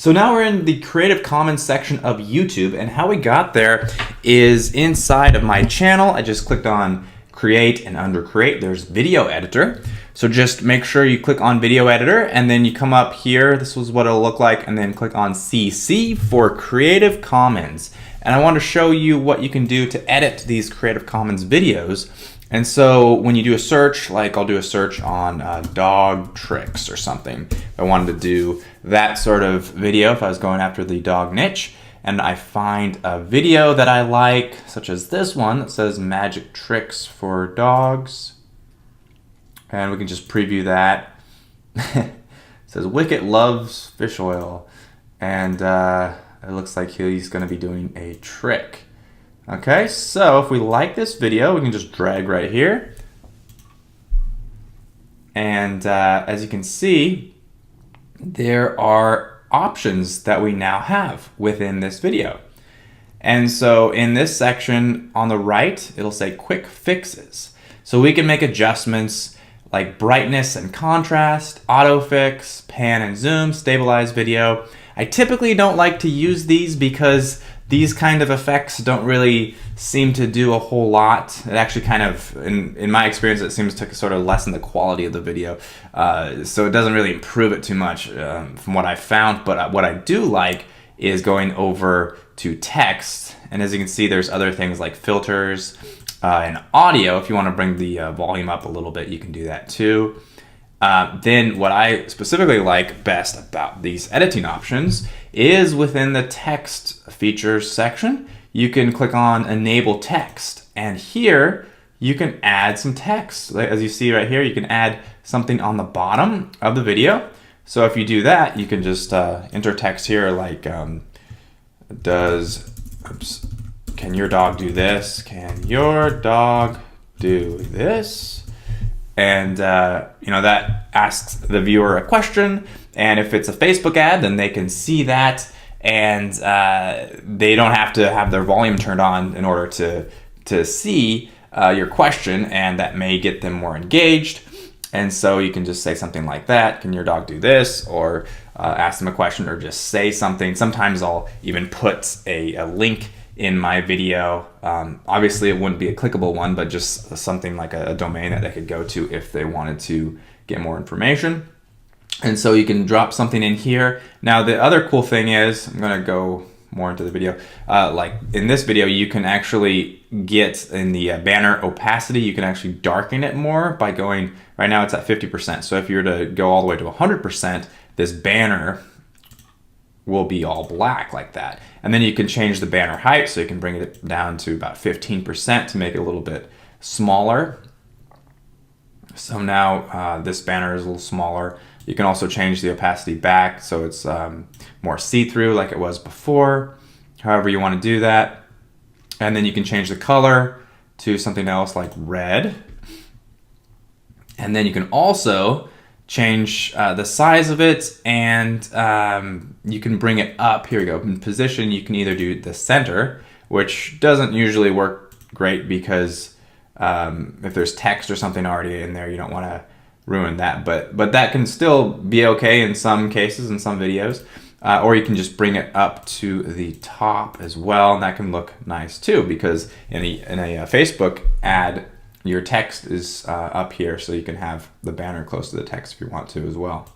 So now we're in the Creative Commons section of YouTube, and how we got there is inside of my channel. I just clicked on Create, and under Create there's Video Editor. So just make sure you click on Video Editor, and then you come up here, this was what it'll look like, and then click on CC for Creative Commons. And I want to show you what you can do to edit these Creative Commons videos. And so when you do a search, like I'll do a search on dog tricks or something. If I wanted to do that sort of video, if I was going after the dog niche, and I find a video that I like, such as this one that says magic tricks for dogs. And we can just preview that. It says Wicket loves fish oil. And it looks like he's gonna be doing a trick. Okay, so if we like this video, we can just drag right here. And as you can see, there are options that we now have within this video. And so in this section on the right, it'll say quick fixes. So we can make adjustments like brightness and contrast, autofix, pan and zoom, stabilize video. I typically don't like to use these because these kind of effects don't really seem to do a whole lot. It actually kind of, in my experience, it seems to sort of lessen the quality of the video. So it doesn't really improve it too much from what I found. But what I do like is going over to text. And as you can see, there's other things like filters and audio. If you want to bring the volume up a little bit, you can do that too. Then what I specifically like best about these editing options is within the text features section, you can click on enable text, and here you can add some text. As you see right here, you can add something on the bottom of the video. So if you do that, you can just enter text here like can your dog do this? Can your dog do this? And that asks the viewer a question, and if it's a Facebook ad, then they can see that, and they don't have to have their volume turned on in order to see your question, and that may get them more engaged. And so you can just say something like that, can your dog do this, or ask them a question, or just say something. Sometimes I'll even put a link in my video. Obviously it wouldn't be a clickable one, but just something like a domain that they could go to if they wanted to get more information. And so you can drop something in here. Now the other cool thing is, I'm gonna go more into the video, like in this video you can actually get in the banner opacity, you can actually darken it more by going, right now it's at 50%. So if you were to go all the way to 100%, this banner will be all black like that. And then you can change the banner height, so you can bring it down to about 15% to make it a little bit smaller. So now this banner is a little smaller. You can also change the opacity back so it's more see-through like it was before, however you want to do that. And then you can change the color to something else like red. And then you can also change the size of it, and you can bring it up. Here we go. In position, you can either do the center, which doesn't usually work great because if there's text or something already in there, you don't want to ruin that. But that can still be okay in some cases, in some videos. Or you can just bring it up to the top as well, and that can look nice too, because in a Facebook ad, your text is up here, so you can have the banner close to the text if you want to as well.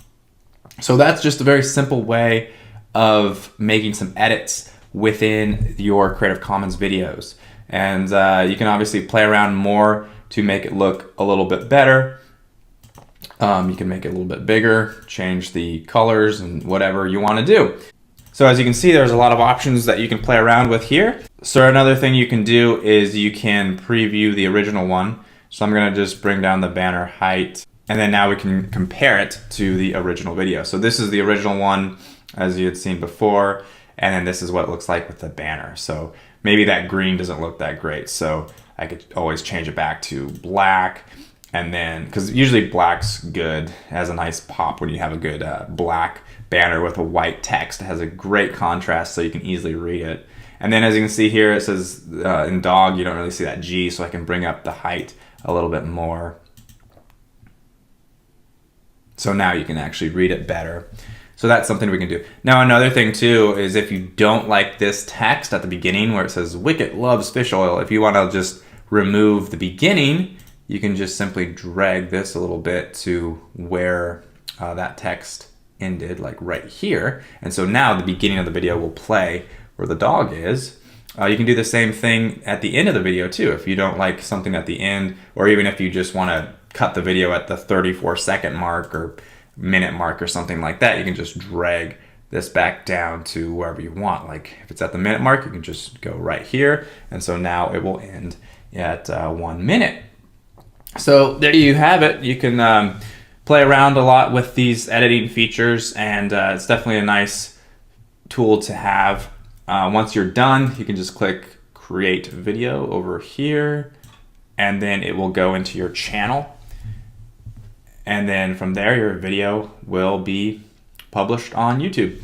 So that's just a very simple way of making some edits within your Creative Commons videos. And you can obviously play around more to make it look a little bit better. You can make it a little bit bigger, change the colors and whatever you want to do. So as you can see, there's a lot of options that you can play around with here. So another thing you can do is you can preview the original one. So I'm gonna just bring down the banner height, and then now we can compare it to the original video. So this is the original one as you had seen before, and then this is what it looks like with the banner. So maybe that green doesn't look that great, so I could always change it back to black. And then, because usually black's good, it has a nice pop when you have a good black banner with a white text. It has a great contrast so you can easily read it. And then as you can see here, it says in dog, you don't really see that G, so I can bring up the height a little bit more. So now you can actually read it better. So that's something we can do. Now, another thing too is if you don't like this text at the beginning where it says Wicket loves fish oil, if you want to just remove the beginning, you can just simply drag this a little bit to where that text ended, like right here. And so now the beginning of the video will play where the dog is. You can do the same thing at the end of the video too. If you don't like something at the end, or even if you just want to cut the video at the 34-second mark or minute mark or something like that, you can just drag this back down to wherever you want. Like if it's at the minute mark, you can just go right here. And so now it will end at 1 minute. So there you have it. You can play around a lot with these editing features, and it's definitely a nice tool to have. Once you're done, you can just click create video over here, and then it will go into your channel. And then from there, your video will be published on YouTube.